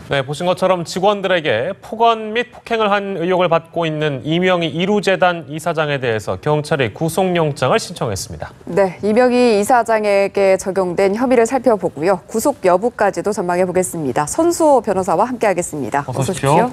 네, 보신 것처럼 직원들에게 폭언 및 폭행을 한 의혹을 받고 있는 이명희 이루재단 이사장에 대해서 경찰이 구속영장을 신청했습니다. 네, 이명희 이사장에게 적용된 혐의를 살펴보고요. 구속 여부까지도 전망해 보겠습니다. 선수호 변호사와 함께하겠습니다. 어서 오십시오.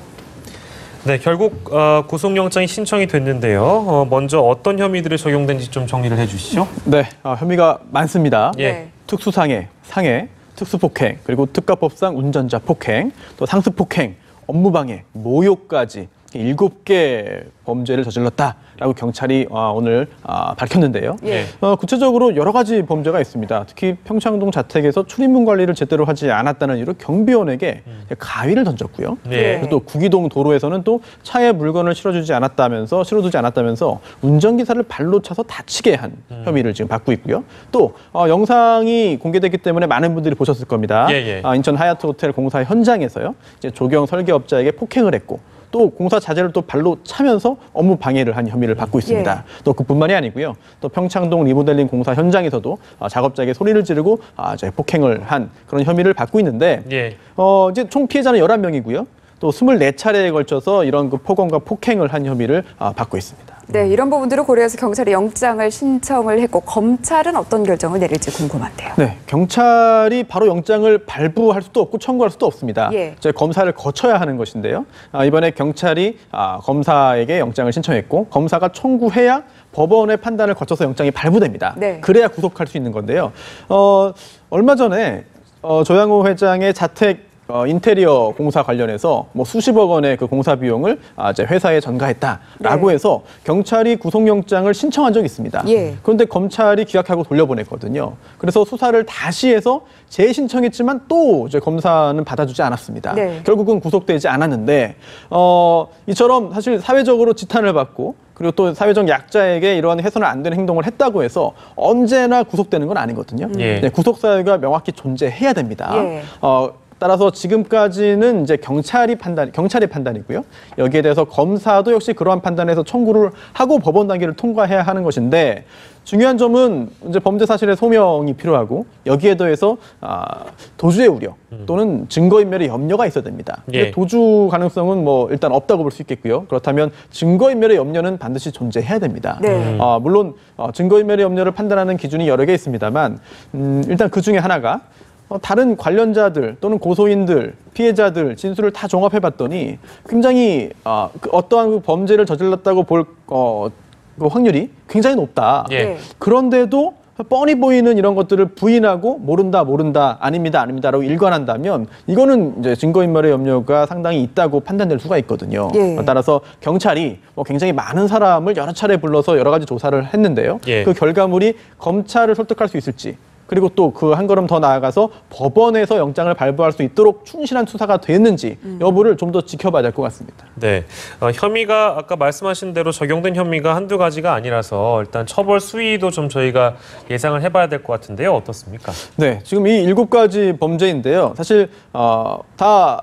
네, 결국 구속영장이 신청이 됐는데요. 먼저 어떤 혐의들이 적용된지 좀 정리를 해주시죠. 네, 혐의가 많습니다. 예. 특수상해, 상해, 특수폭행, 그리고 특가법상 운전자 폭행, 또 상습폭행, 업무방해, 모욕까지 7개 범죄를 저질렀다라고 경찰이 오늘 밝혔는데요. 예. 구체적으로 여러 가지 범죄가 있습니다. 특히 평창동 자택에서 출입문 관리를 제대로 하지 않았다는 이유로 경비원에게 가위를 던졌고요. 예. 그리고 또 구기동 도로에서는 또 차에 물건을 실어두지 않았다면서 운전기사를 발로 차서 다치게 한 혐의를 지금 받고 있고요. 또 영상이 공개됐기 때문에 많은 분들이 보셨을 겁니다. 인천 하얏트 호텔 공사 현장에서요. 이제 조경 설계업자에게 폭행을 했고 또 공사 자재를 또 발로 차면서 업무 방해를 한 혐의를 받고 있습니다. 또 그뿐만이 아니고요. 또 평창동 리모델링 공사 현장에서도 작업자에게 소리를 지르고 폭행을 한 그런 혐의를 받고 있는데 이제 총 피해자는 11명이고요. 또 24차례에 걸쳐서 이런 그 폭언과 폭행을 한 혐의를 받고 있습니다. 네, 이런 부분들을 고려해서 경찰이 영장을 신청을 했고 검찰은 어떤 결정을 내릴지 궁금한데요. 네, 경찰이 바로 영장을 발부할 수도 없고 청구할 수도 없습니다. 저희 검사를 거쳐야 하는 것인데요. 이번에 경찰이 검사에게 영장을 신청했고 검사가 청구해야 법원의 판단을 거쳐서 영장이 발부됩니다. 그래야 구속할 수 있는 건데요. 얼마 전에 조양호 회장의 자택 인테리어 공사 관련해서 수십억 원의 그 공사 비용을 이제 회사에 전가했다라고 해서 경찰이 구속영장을 신청한 적이 있습니다. 그런데 검찰이 기각하고 돌려보냈거든요. 그래서 수사를 다시 해서 재신청했지만 또 이제 검사는 받아주지 않았습니다. 결국은 구속되지 않았는데 이처럼 사실 사회적으로 지탄을 받고 그리고 또 사회적 약자에게 이러한 해서는 안 되는 행동을 했다고 해서 언제나 구속되는 건 아니거든요. 구속사유가 명확히 존재해야 됩니다. 따라서 지금까지는 이제 경찰의 판단이고요. 여기에 대해서 검사도 역시 그러한 판단에서 청구를 하고 법원 단계를 통과해야 하는 것인데 중요한 점은 이제 범죄 사실의 소명이 필요하고 여기에 더해서 도주의 우려 또는 증거인멸의 염려가 있어야 됩니다. 도주 가능성은 일단 없다고 볼 수 있겠고요. 그렇다면 증거인멸의 염려는 반드시 존재해야 됩니다. 물론 증거인멸의 염려를 판단하는 기준이 여러 개 있습니다만 일단 그 중에 하나가 다른 관련자들 또는 고소인들, 피해자들 진술을 다 종합해봤더니 굉장히 어떠한 범죄를 저질렀다고 볼 그 확률이 굉장히 높다. 그런데도 뻔히 보이는 이런 것들을 부인하고 모른다, 아닙니다라고 일관한다면 이거는 이제 증거인멸의 염려가 상당히 있다고 판단될 수가 있거든요. 따라서 경찰이 굉장히 많은 사람을 여러 차례 불러서 여러 가지 조사를 했는데요. 그 결과물이 검찰을 설득할 수 있을지 그리고 또 그 한 걸음 더 나아가서 법원에서 영장을 발부할 수 있도록 충실한 수사가 됐는지 여부를 좀 더 지켜봐야 될 것 같습니다. 네, 혐의가 아까 말씀하신 대로 적용된 혐의가 한두 가지가 아니라서 일단 처벌 수위도 좀 저희가 예상을 해봐야 될 것 같은데요. 어떻습니까? 네, 지금 이 7가지 범죄인데요. 사실 다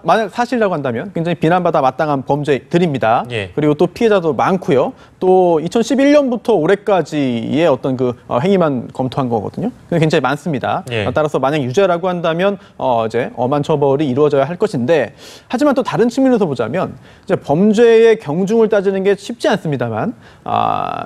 만약 사실이라고 한다면 굉장히 비난받아 마땅한 범죄들입니다. 그리고 또 피해자도 많고요. 또 2011년부터 올해까지의 어떤 그 행위만 검토한 거거든요. 굉장히 많습니다. 따라서 만약 유죄라고 한다면 이제 엄한 처벌이 이루어져야 할 것인데 하지만 또 다른 측면에서 보자면 이제 범죄의 경중을 따지는 게 쉽지 않습니다만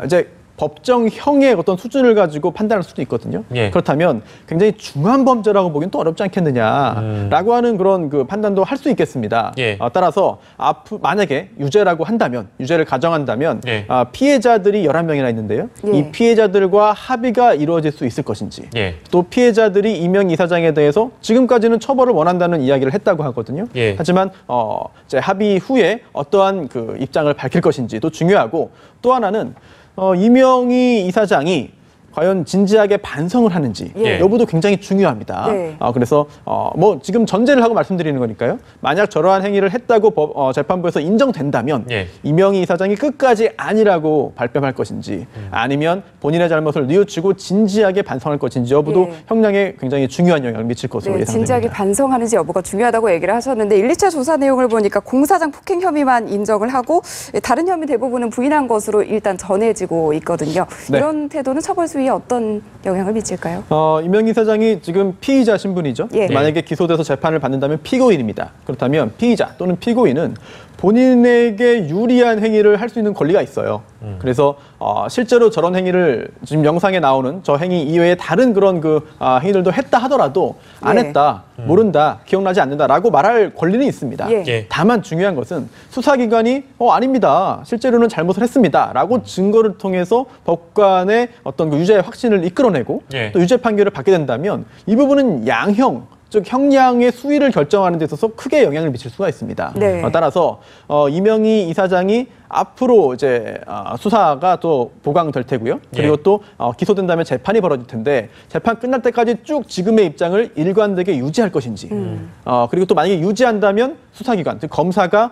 이제 법정형의 어떤 수준을 가지고 판단할 수도 있거든요. 그렇다면 굉장히 중한 범죄라고 보기엔 또 어렵지 않겠느냐라고 하는 그런 그 판단도 할 수 있겠습니다. 따라서 만약에 유죄라고 한다면, 유죄를 가정한다면 피해자들이 11명이나 있는데요. 이 피해자들과 합의가 이루어질 수 있을 것인지 또 피해자들이 이명희 이사장에 대해서 지금까지는 처벌을 원한다는 이야기를 했다고 하거든요. 하지만 이제 합의 후에 어떠한 그 입장을 밝힐 것인지도 중요하고 또 하나는 이명희 이사장이 과연 진지하게 반성을 하는지 여부도 굉장히 중요합니다. 그래서 지금 전제를 하고 말씀드리는 거니까요. 만약 저러한 행위를 했다고 재판부에서 인정된다면 이명희 이사장이 끝까지 아니라고 발뺌할 것인지 아니면 본인의 잘못을 뉘우치고 진지하게 반성할 것인지 여부도 형량에 굉장히 중요한 영향을 미칠 것으로 예상됩니다. 진지하게 반성하는지 여부가 중요하다고 얘기를 하셨는데 1, 2차 조사 내용을 보니까 공사장 폭행 혐의만 인정을 하고 다른 혐의 대부분은 부인한 것으로 일단 전해지고 있거든요. 이런 태도는 처벌 수위 수위에 어떤 영향을 미칠까요? 이명희 사장이 지금 피의자 신분이죠. 예. 만약에 기소돼서 재판을 받는다면 피고인입니다. 그렇다면 피의자 또는 피고인은 본인에게 유리한 행위를 할 수 있는 권리가 있어요. 그래서 실제로 저런 행위를 지금 영상에 나오는 저 행위 이외에 다른 그런 행위들도 했다 하더라도 안 예. 했다, 모른다, 기억나지 않는다라고 말할 권리는 있습니다. 예. 예. 다만 중요한 것은 수사기관이 아닙니다. 실제로는 잘못을 했습니다라고 증거를 통해서 법관의 어떤 그 유죄의 확신을 이끌어내고 예. 또 유죄 판결을 받게 된다면 이 부분은 양형 즉 형량의 수위를 결정하는 데 있어서 크게 영향을 미칠 수가 있습니다. 네. 따라서 이명희 이사장이 앞으로 이제 수사가 또 보강될 테고요. 그리고 예. 또 기소된다면 재판이 벌어질 텐데 재판 끝날 때까지 쭉 지금의 입장을 일관되게 유지할 것인지 그리고 또 만약에 유지한다면 수사기관 즉 검사가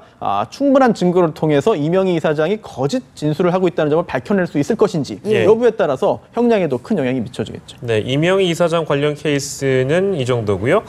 충분한 증거를 통해서 이명희 이사장이 거짓 진술을 하고 있다는 점을 밝혀낼 수 있을 것인지 예. 여부에 따라서 형량에도 큰 영향이 미쳐지겠죠. 네, 이명희 이사장 관련 케이스는 이 정도고요.